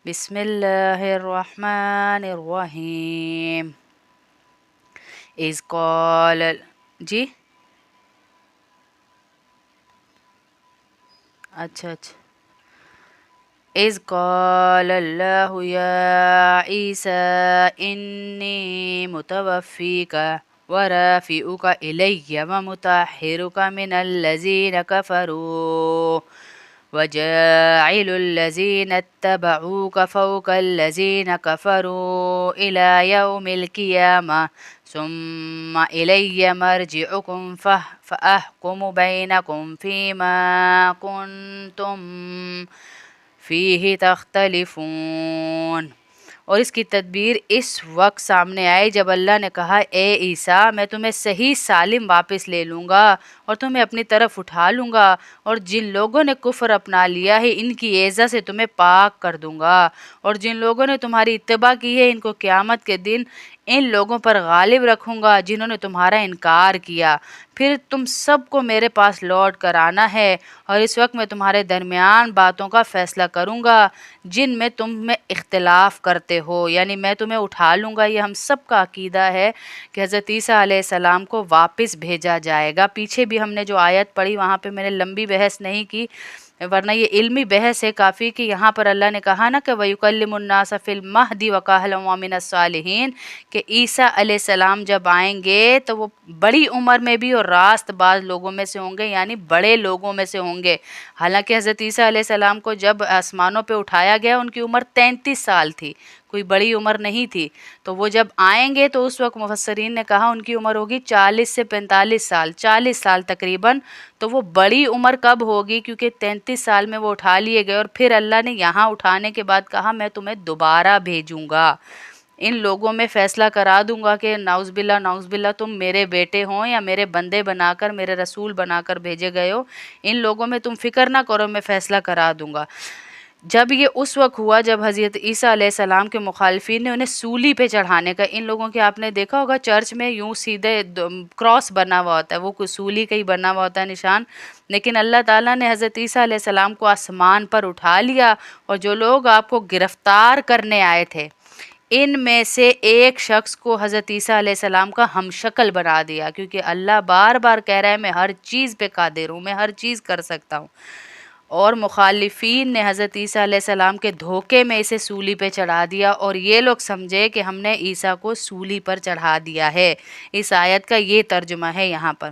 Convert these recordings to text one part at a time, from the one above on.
بسم اللہ الرحمن الرحیم. اذ قال جی اچھا اذ قال اللہ یا عیسیٰ انی متوفیک ورافعک الی ومطہرک من الذین کفروا وجاعل الذین اتبعوک فوق الذین کفروا الی یوم القیامہ ثم الی مرجعکم فاحکم بینکم فیما کنتم فیہ تختلفون. اور اس کی تدبیر اس وقت سامنے آئی جب اللہ نے کہا اے عیسیٰ میں تمہیں صحیح سالم واپس لے لوں گا اور تمہیں اپنی طرف اٹھا لوں گا، اور جن لوگوں نے کفر اپنا لیا ہے ان کی ایذا سے تمہیں پاک کر دوں گا، اور جن لوگوں نے تمہاری اتباع کی ہے ان کو قیامت کے دن ان لوگوں پر غالب رکھوں گا جنہوں نے تمہارا انکار کیا. پھر تم سب کو میرے پاس لوٹ کر آنا ہے، اور اس وقت میں تمہارے درمیان باتوں کا فیصلہ کروں گا جن میں تم میں اختلاف کرتے ہو. یعنی میں تمہیں اٹھا لوں گا. یہ ہم سب کا عقیدہ ہے کہ حضرت عیسیٰ علیہ السلام کو واپس بھیجا جائے گا. پیچھے بھی ہم نے جو آیت پڑھی وہاں پہ میں نے لمبی بحث نہیں کی، ورنہ یہ علمی بحث ہے کافی، کہ یہاں پر اللہ نے کہا نا کہ وَيُكَلِّمُ النَّاسَ فِي الْمَهْدِ وَكَهْلًا وَمِنَ الصَّالِحِينَ، کہ عیسیٰ علیہ السلام جب آئیں گے تو وہ بڑی عمر میں بھی اور راست باز لوگوں میں سے ہوں گے، یعنی بڑے لوگوں میں سے ہوں گے. حالانکہ حضرت عیسیٰ علیہ السلام کو جب آسمانوں پہ اٹھایا گیا ان کی عمر 33 سال تھی، کوئی بڑی عمر نہیں تھی. تو وہ جب آئیں گے تو اس وقت مفسرین نے کہا ان کی عمر ہوگی 40 سے 45 سال، 40 سال تقریباً. تو وہ بڑی عمر کب ہوگی؟ کیونکہ 33 سال میں وہ اٹھا لیے گئے، اور پھر اللہ نے یہاں اٹھانے کے بعد کہا میں تمہیں دوبارہ بھیجوں گا، ان لوگوں میں فیصلہ کرا دوں گا کہ نعوذ باللہ تم میرے بیٹے ہوں یا میرے بندے بنا کر، میرے رسول بنا کر بھیجے گئے ہو، ان لوگوں میں تم فکر نہ کرو، میں فیصلہ کرا دوں گا. جب یہ اس وقت ہوا جب حضرت عیسیٰ علیہ السلام کے مخالفین نے انہیں سولی پہ چڑھانے کا، ان لوگوں کے آپ نے دیکھا ہوگا چرچ میں یوں سیدھے کراس بنا ہوا ہوتا ہے، وہ کوئی سولی کا ہی بنا ہوا ہوتا ہے نشان، لیکن اللہ تعالیٰ نے حضرت عیسیٰ علیہ السلام کو آسمان پر اٹھا لیا، اور جو لوگ آپ کو گرفتار کرنے آئے تھے ان میں سے ایک شخص کو حضرت عیسیٰ علیہ السلام کا ہم شکل بنا دیا، کیونکہ اللہ بار بار کہہ رہا ہے میں ہر چیز پہ قادر ہوں، میں ہر چیز کر سکتا ہوں. اور مخالفین نے حضرت عیسیٰ علیہ السلام کے دھوکے میں اسے سولی پہ چڑھا دیا، اور یہ لوگ سمجھے کہ ہم نے عیسیٰ کو سولی پر چڑھا دیا ہے. اس آیت کا یہ ترجمہ ہے یہاں پر.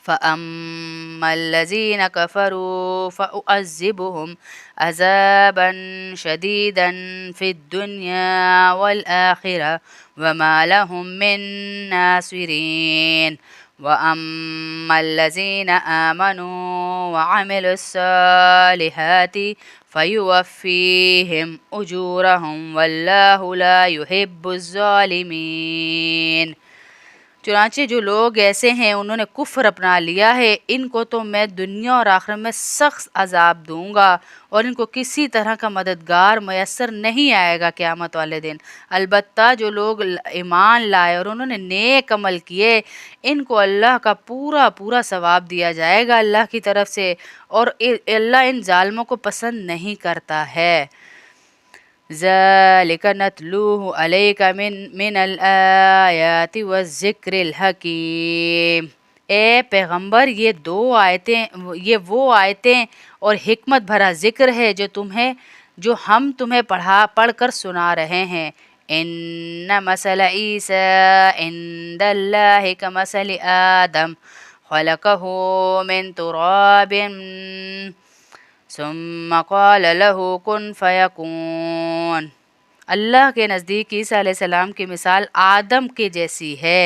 فَأَمَّا الَّذِينَ كَفَرُوا فَأُعَذِّبُهُمْ عَذَابًا شَدِيدًا فِي الدُّنْيَا وَالْآخِرَةِ وَمَا لَهُم مِّن نَّاصِرِينَ. وَأَمَّا الَّذِينَ آمَنُوا وَعَمِلُوا الصَّالِحَاتِ فَيُوَفِّيهِمْ أُجُورَهُمْ وَاللَّهُ لَا يُحِبُّ الظَّالِمِينَ. چنانچہ جو لوگ ایسے ہیں انہوں نے کفر اپنا لیا ہے، ان کو تو میں دنیا اور آخرت میں سخت عذاب دوں گا، اور ان کو کسی طرح کا مددگار میسر نہیں آئے گا قیامت والے دن. البتہ جو لوگ ایمان لائے اور انہوں نے نیک عمل کیے ان کو اللہ کا پورا پورا ثواب دیا جائے گا اللہ کی طرف سے، اور اللہ ان ظالموں کو پسند نہیں کرتا ہے. ذَلِكَ نَتْلُوهُ عَلَيْكَ مِنَ الْآيَاتِ وَالذِّكْرِ الْحَكِيمِ. اے پیغمبر یہ وہ آیتیں اور حکمت بھرا ذکر ہے جو ہم تمہیں پڑھ کر سنا رہے ہیں. اِنَّ مَثَلَ عِیسَىٰ عِندَ اللَّهِ كَمَثَلِ آدَمَ خَلَقَهُ مِن تُرَابٍ ثم قال له کن فیکون. اللہ کے نزدیک عیسیٰ علیہ السلام کی مثال آدم کے جیسی ہے.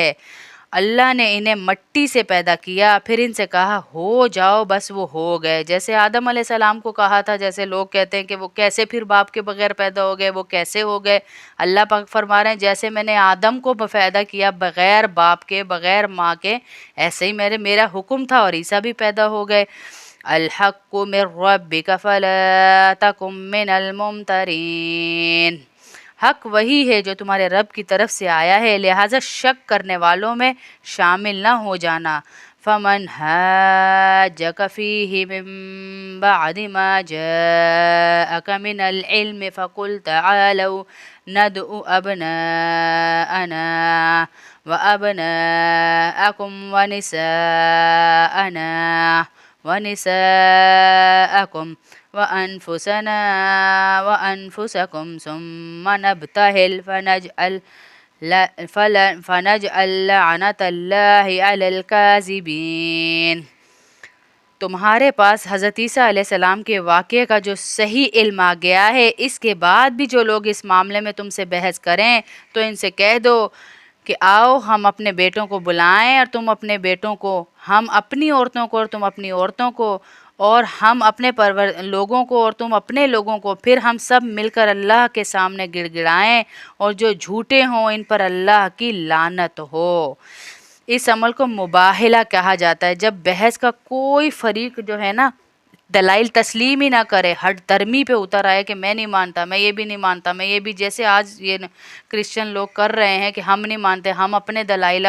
اللہ نے انہیں مٹی سے پیدا کیا، پھر ان سے کہا ہو جاؤ، بس وہ ہو گئے. جیسے آدم علیہ السلام کو کہا تھا، جیسے لوگ کہتے ہیں کہ وہ کیسے پھر باپ کے بغیر پیدا ہو گئے، وہ کیسے ہو گئے. اللہ پاک فرما رہے ہیں جیسے میں نے آدم کو پیدا کیا بغیر باپ کے، بغیر ماں کے، ایسے ہی میرا حکم تھا اور عیسیٰ بھی پیدا ہو گئے. الحق من ربک فلا تکن من الممترین. حق وہی ہے جو تمہارے رب کی طرف سے آیا ہے، لہٰذا شک کرنے والوں میں شامل نہ ہو جانا. فمن حاجك فيه من بعد ما جاءك من العلم فقل تعالوا ندعو أبناءنا وأبناءكم ونساءكم وأنفسنا وأنفسكم ثم نبتهل فنجعل لعنة الله على الكاذبين۔ تمہارے پاس حضرت عیسیٰ علیہ السلام کے واقعے کا جو صحیح علم آ گیا ہے، اس کے بعد بھی جو لوگ اس معاملے میں تم سے بحث کریں تو ان سے کہہ دو کہ آؤ ہم اپنے بیٹوں کو بلائیں اور تم اپنے بیٹوں کو، ہم اپنی عورتوں کو اور تم اپنی عورتوں کو، اور ہم اپنے لوگوں کو اور تم اپنے لوگوں کو، پھر ہم سب مل کر اللہ کے سامنے گڑ گڑائیں، اور جو جھوٹے ہوں ان پر اللہ کی لعنت ہو۔ اس عمل کو مباہلہ کہا جاتا ہے، جب بحث کا کوئی فریق جو ہے نا دلائل تسلیم ہی نہ کرے، ہٹ درمی پہ اتر آئے کہ میں نہیں مانتا، میں یہ بھی نہیں مانتا، میں یہ بھی، جیسے آج یہ کرسچن لوگ کر رہے ہیں کہ ہم نہیں مانتے، ہم اپنے دلائل،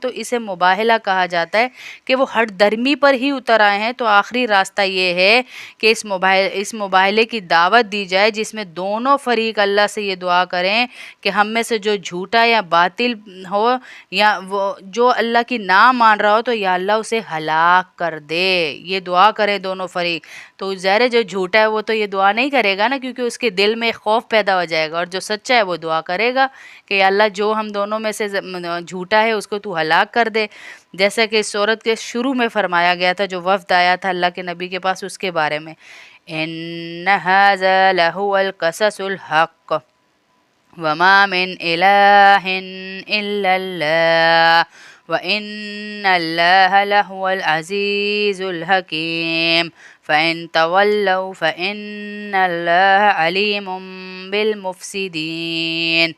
تو اسے مباہلہ کہا جاتا ہے کہ وہ ہٹ درمی پر ہی اتر آئے ہیں۔ تو آخری راستہ یہ ہے کہ اس مباہلے کی دعوت دی جائے، جس میں دونوں فریق اللہ سے یہ دعا کریں کہ ہم میں سے جو جھوٹا یا باطل ہو یا وہ جو اللہ کی نہ مان رہا ہو تو یا اللہ اسے ہلاک کر دے، یہ دعا کرے دونوں فریق۔ تو ظاہر جو جھوٹا ہے وہ تو یہ دعا نہیں کرے گا نا، کیونکہ اس کے دل میں خوف پیدا ہو جائے گا، اور جو سچا ہے وہ دعا کرے گا کہ یا اللہ جو ہم دونوں میں سے جھوٹا ہے اس کو تو ہلاک کر دے، جیسا کہ اس سورت کے شروع میں فرمایا گیا تھا، جو وفد آیا تھا اللہ کے نبی کے پاس اس کے بارے میں، ان ھذا لہو القصص الحق وما من الہ الا اللہ وَإِنَّ اللَّهَ لَهُوَ الْعَزِيزُ الْحَكِيمُ فَإِن تَوَلَّوْا فَإِنَّ اللَّهَ عَلِيمٌ بِالْمُفْسِدِينَ۔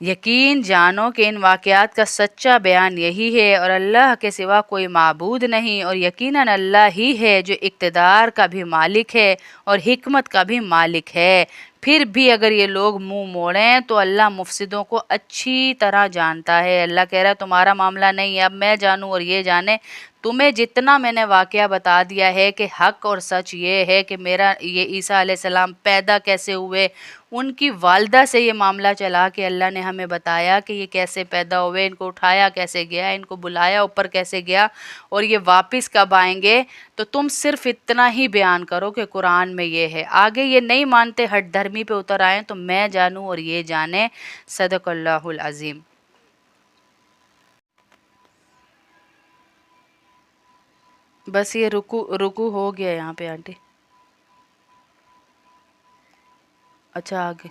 یقین جانو کہ ان واقعات کا سچا بیان یہی ہے، اور اللہ کے سوا کوئی معبود نہیں، اور یقیناً اللہ ہی ہے جو اقتدار کا بھی مالک ہے اور حکمت کا بھی مالک ہے۔ پھر بھی اگر یہ لوگ منہ موڑیں تو اللہ مفسدوں کو اچھی طرح جانتا ہے۔ اللہ کہہ رہا ہے تمہارا معاملہ نہیں ہے، اب میں جانوں اور یہ جانے۔ تمہیں جتنا میں نے واقعہ بتا دیا ہے کہ حق اور سچ یہ ہے کہ یہ عیسیٰ علیہ السلام پیدا کیسے ہوئے، ان کی والدہ سے یہ معاملہ چلا کہ اللہ نے ہمیں بتایا کہ یہ کیسے پیدا ہوئے، ان کو اٹھایا کیسے گیا، ان کو بلایا اوپر کیسے گیا، اور یہ واپس کب آئیں گے۔ تو تم صرف اتنا ہی بیان کرو کہ قرآن میں یہ ہے، آگے یہ نہیں مانتے، ہٹ دھرمی پہ اتر آئیں تو میں جانوں اور یہ جانے۔ صدق اللہ العظیم۔ بس یہ رکو ہو گیا یہاں پہ آنٹی۔ اچھا آگے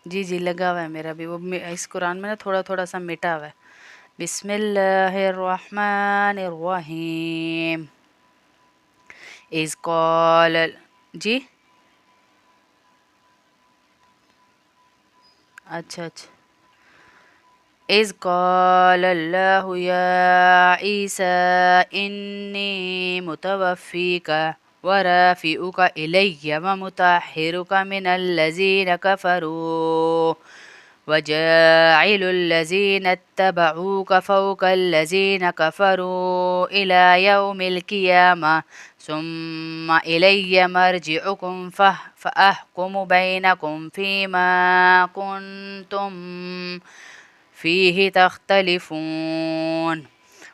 جی لگا ہوا ہے میرا بھی، وہ اس قرآن میں نا تھوڑا تھوڑا سا مٹا ہوا ہے۔ بسم اللہ الرحمن الرحیم۔ اذ قال جی اچھا اذ قال اللہ یا عیسیٰ انی متوفیک ورافعک الی ومطہرک من الذین کفروا وجاعل الذین اتبعوک فوق الذین کفروا الی یوم القیامہ ثم الی مرجعکم فاحکم بینکم فیما کنتم فیہ تختلفون۔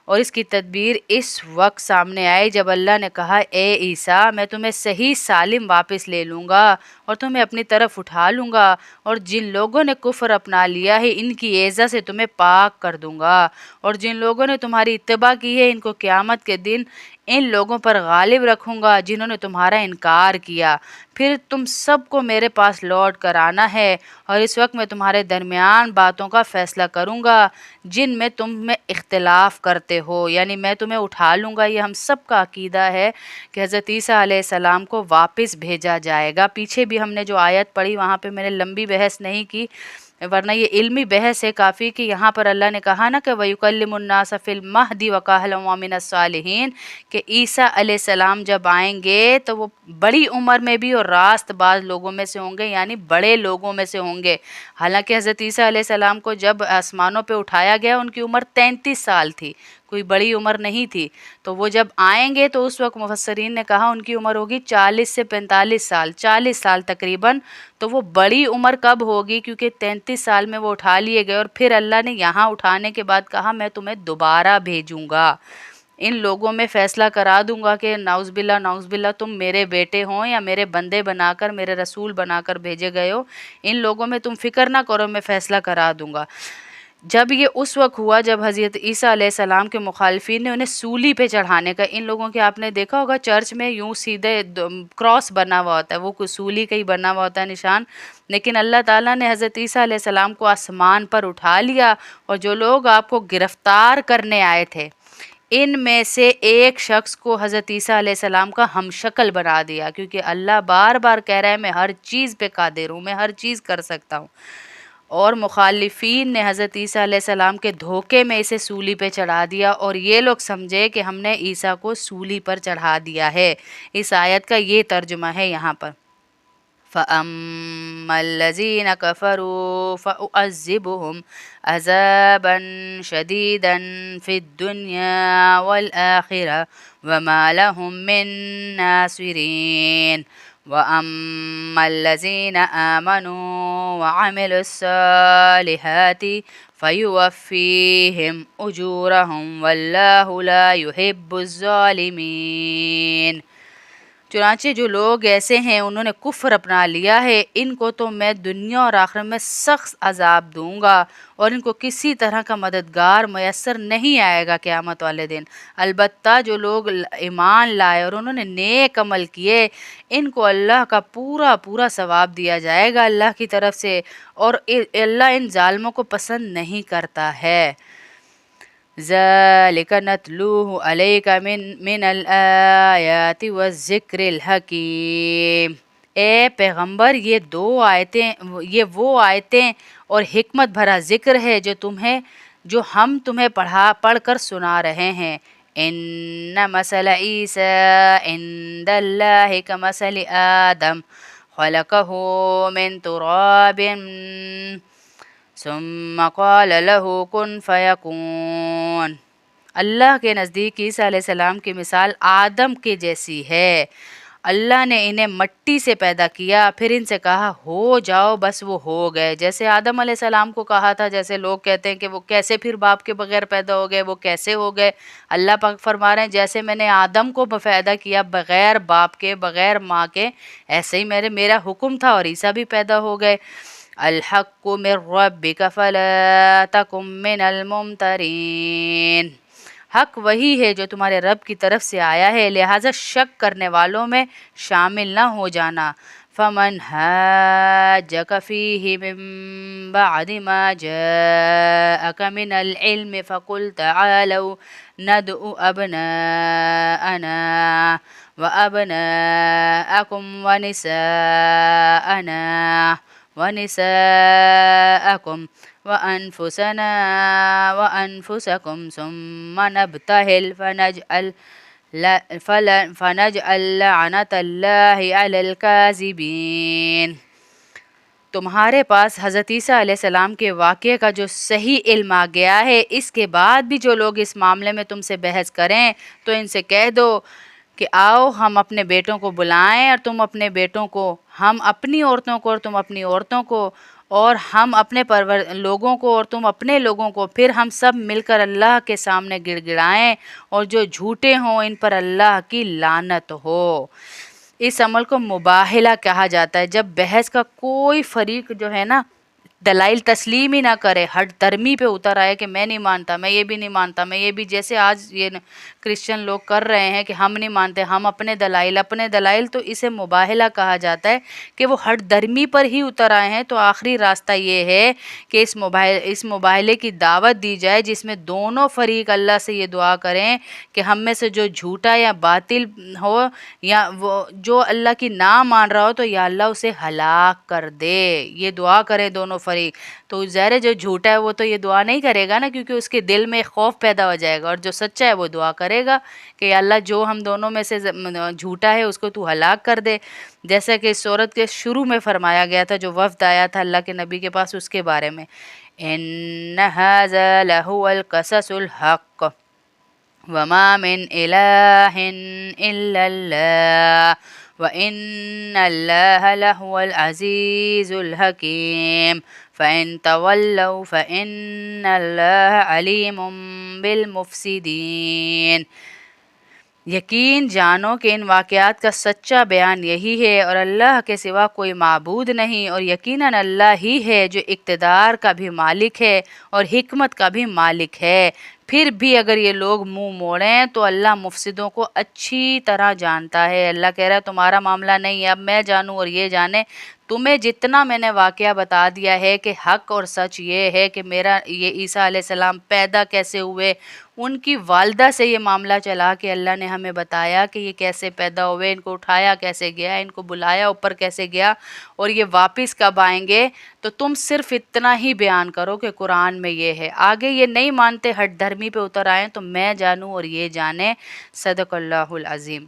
اور اس کی تدبیر اس وقت سامنے آئی جب اللہ نے کہا اے عیسیٰ میں تمہیں صحیح سالم واپس لے لوں گا اور تمہیں اپنی طرف اٹھا لوں گا، اور جن لوگوں نے کفر اپنا لیا ہے ان کی ایذا سے تمہیں پاک کر دوں گا، اور جن لوگوں نے تمہاری اتباع کی ہے ان کو قیامت کے دن ان لوگوں پر غالب رکھوں گا جنہوں نے تمہارا انکار کیا۔ پھر تم سب کو میرے پاس لوٹ کر آنا ہے، اور اس وقت میں تمہارے درمیان باتوں کا فیصلہ کروں گا جن میں تم میں اختلاف کرتے ہو، یعنی میں تمہیں اٹھا لوں گا۔ یہ ہم سب کا عقیدہ ہے کہ حضرت عیسیٰ علیہ السلام کو واپس بھیجا جائے گا۔ پیچھے بھی ہم نے جو آیت پڑھی وہاں پہ میں نے لمبی بحث نہیں کی، ورنہ یہ علمی بحث ہے کافی کہ یہاں پر اللہ نے کہا نا کہ وَيُكَلِّمُ النَّاسَ فِي الْمَهْدِ وَكَهْلًا وَمِنَ الصَّالِحِينَ کہ عیسیٰ علیہ السلام جب آئیں گے تو وہ بڑی عمر میں بھی اور راست باز لوگوں میں سے ہوں گے، یعنی بڑے لوگوں میں سے ہوں گے۔ حالانکہ حضرت عیسیٰ علیہ السلام کو جب آسمانوں پہ اٹھایا گیا ان کی عمر 33 سال تھی، کوئی بڑی عمر نہیں تھی۔ تو وہ جب آئیں گے تو اس وقت مفسرین نے کہا ان کی عمر ہوگی 40 سے 45 سال، 40 سال تقریباً۔ تو وہ بڑی عمر کب ہوگی؟ کیونکہ 33 سال میں وہ اٹھا لیے گئے اور پھر اللہ نے یہاں اٹھانے کے بعد کہا میں تمہیں دوبارہ بھیجوں گا، ان لوگوں میں فیصلہ کرا دوں گا کہ نعوذ باللہ تم میرے بیٹے ہوں یا میرے بندے بنا کر، میرے رسول بنا کر بھیجے گئے ہو، ان لوگوں میں تم فکر نہ کرو، میں فیصلہ کرا دوں گا۔ جب یہ اس وقت ہوا جب حضرت عیسیٰ علیہ السلام کے مخالفین نے انہیں سولی پہ چڑھانے کا، ان لوگوں کے آپ نے دیکھا ہوگا چرچ میں یوں سیدھے کراس بنا ہوا ہوتا ہے، وہ کوئی سولی کا ہی بنا ہوا ہوتا ہے نشان، لیکن اللہ تعالیٰ نے حضرت عیسیٰ علیہ السلام کو آسمان پر اٹھا لیا، اور جو لوگ آپ کو گرفتار کرنے آئے تھے ان میں سے ایک شخص کو حضرت عیسیٰ علیہ السلام کا ہم شکل بنا دیا، کیونکہ اللہ بار بار کہہ رہا ہے میں ہر چیز پہ قادر ہوں، میں ہر چیز کر سکتا ہوں۔ اور مخالفین نے حضرت عیسیٰ علیہ السلام کے دھوکے میں اسے سولی پہ چڑھا دیا، اور یہ لوگ سمجھے کہ ہم نے عیسیٰ کو سولی پر چڑھا دیا ہے۔ اس آیت کا یہ ترجمہ ہے یہاں پر۔ فَأَمَّا الَّذِينَ كَفَرُوا فَأُعَذِّبُهُمْ عَذَابًا شَدِيدًا فِي الدُّنْيَا وَالْآخِرَةِ وَمَا لَهُم مِّن نَّاصِرِينَ وَأَمَّا الَّذِينَ آمَنُوا وَعَمِلُوا الصَّالِحَاتِ فَيُوَفِّيهِمْ أُجُورَهُمْ وَاللَّهُ لَا يُحِبُّ الظَّالِمِينَ۔ چنانچہ جو لوگ ایسے ہیں انہوں نے کفر اپنا لیا ہے، ان کو تو میں دنیا اور آخرت میں سخت عذاب دوں گا، اور ان کو کسی طرح کا مددگار میسر نہیں آئے گا قیامت والے دن۔ البتہ جو لوگ ایمان لائے اور انہوں نے نیک عمل کیے ان کو اللہ کا پورا پورا ثواب دیا جائے گا اللہ کی طرف سے، اور اللہ ان ظالموں کو پسند نہیں کرتا ہے۔ ذَلِكَ نَتْلُوهُ عَلَيْكَ مِنَ الْآيَاتِ وَالذِّكْرِ الْحَكِيمِ۔ اے پیغمبر یہ وہ آیتیں اور حکمت بھرا ذکر ہے جو ہم تمہیں پڑھ کر سنا رہے ہیں۔ اِنَّ مَثَلَ عِیسَىٰ عِندَ اللَّهِ كَمَثَلِ آدَمَ خَلَقَهُ مِن تُرَابٍ ثم قال له کن فیکون۔ اللہ کے نزدیک عیسیٰ علیہ السلام کی مثال آدم کے جیسی ہے۔ اللہ نے انہیں مٹی سے پیدا کیا، پھر ان سے کہا ہو جاؤ، بس وہ ہو گئے۔ جیسے آدم علیہ السلام کو کہا تھا، جیسے لوگ کہتے ہیں کہ وہ کیسے پھر باپ کے بغیر پیدا ہو گئے، وہ کیسے ہو گئے، اللہ پاک فرما رہے ہیں جیسے میں نے آدم کو پیدا کیا بغیر باپ کے، بغیر ماں کے، ایسے ہی میرا حکم تھا اور عیسیٰ بھی پیدا ہو گئے۔ الحق من ربک فلا تکن من الممترین۔ حق وہی ہے جو تمہارے رب کی طرف سے آیا ہے، لہٰذا شک کرنے والوں میں شامل نہ ہو جانا۔ فمن حاجک فیہ من بعد ما جاءک من العلم فقل تعالوا ندعو ابناءنا وابناءکم ونساءکم وأنفسنا وأنفسكم ثم نبتهل فنجعل لعنة الله على الكاذبين۔ تمہارے پاس حضرت عیسیٰ علیہ السلام کے واقعے کا جو صحیح علم آ گیا ہے، اس کے بعد بھی جو لوگ اس معاملے میں تم سے بحث کریں تو ان سے کہہ دو کہ آؤ ہم اپنے بیٹوں کو بلائیں اور تم اپنے بیٹوں کو، ہم اپنی عورتوں کو اور تم اپنی عورتوں کو، اور ہم اپنے لوگوں کو اور تم اپنے لوگوں کو، پھر ہم سب مل کر اللہ کے سامنے گڑ گڑائیں، اور جو جھوٹے ہوں ان پر اللہ کی لعنت ہو۔ اس عمل کو مباہلہ کہا جاتا ہے، جب بحث کا کوئی فریق جو ہے نا دلائل تسلیم ہی نہ کرے، ہٹ درمی پہ اتر آئے کہ میں نہیں مانتا، میں یہ بھی نہیں مانتا، میں یہ بھی، جیسے آج یہ کرسچن لوگ کر رہے ہیں کہ ہم نہیں مانتے، ہم اپنے دلائل، تو اسے مباہلہ کہا جاتا ہے کہ وہ ہٹ درمی پر ہی اتر آئے ہیں۔ تو آخری راستہ یہ ہے کہ اس مباہلے کی دعوت دی جائے جس میں دونوں فریق اللہ سے یہ دعا کریں کہ ہم میں سے جو جھوٹا یا باطل ہو یا وہ جو اللہ کی نہ مان رہا ہو تو یا اللہ اسے ہلاک کر دے، یہ دعا کریں دونوں فریق. تو ظاہر ہے جو جھوٹا ہے وہ تو یہ دعا نہیں کرے گا نا، کیونکہ اس کے دل میں خوف پیدا ہو جائے گا، اور جو سچا ہے وہ دعا کرے گا کہ یا اللہ جو ہم دونوں میں سے جھوٹا ہے اس کو تو ہلاک کر دے. جیسا کہ اس صورت کے شروع میں فرمایا گیا تھا، جو وفد آیا تھا اللہ کے نبی کے پاس، اس کے بارے میں ان ھذا لہو القصص الحق وما من الہ الا اللہ وان اللہ لہو العزیز الحکیم فَإِن تَوَلَّوْا فَإِنَّ اللَّهَ عَلِيمٌ بِالْمُفْسِدِينَ. یقین جانو کہ ان واقعات کا سچا بیان یہی ہے، اور اللہ کے سوا کوئی معبود نہیں، اور یقیناً اللہ ہی ہے جو اقتدار کا بھی مالک ہے اور حکمت کا بھی مالک ہے. پھر بھی اگر یہ لوگ منہ موڑیں تو اللہ مفسدوں کو اچھی طرح جانتا ہے. اللہ کہہ رہا ہے تمہارا معاملہ نہیں ہے، اب میں جانوں اور یہ جانے. تمہیں جتنا میں نے واقعہ بتا دیا ہے کہ حق اور سچ یہ ہے کہ میرا یہ عیسیٰ علیہ السلام پیدا کیسے ہوئے، ان کی والدہ سے یہ معاملہ چلا کہ اللہ نے ہمیں بتایا کہ یہ کیسے پیدا ہوئے، ان کو اٹھایا کیسے گیا، ان کو بلایا اوپر کیسے گیا، اور یہ واپس کب آئیں گے. تو تم صرف اتنا ہی بیان کرو کہ قرآن میں یہ ہے. آگے یہ نہیں مانتے، ہٹ دھرمی پہ اتر آئیں تو میں جانوں اور یہ جانے. صدق اللہ العظیم.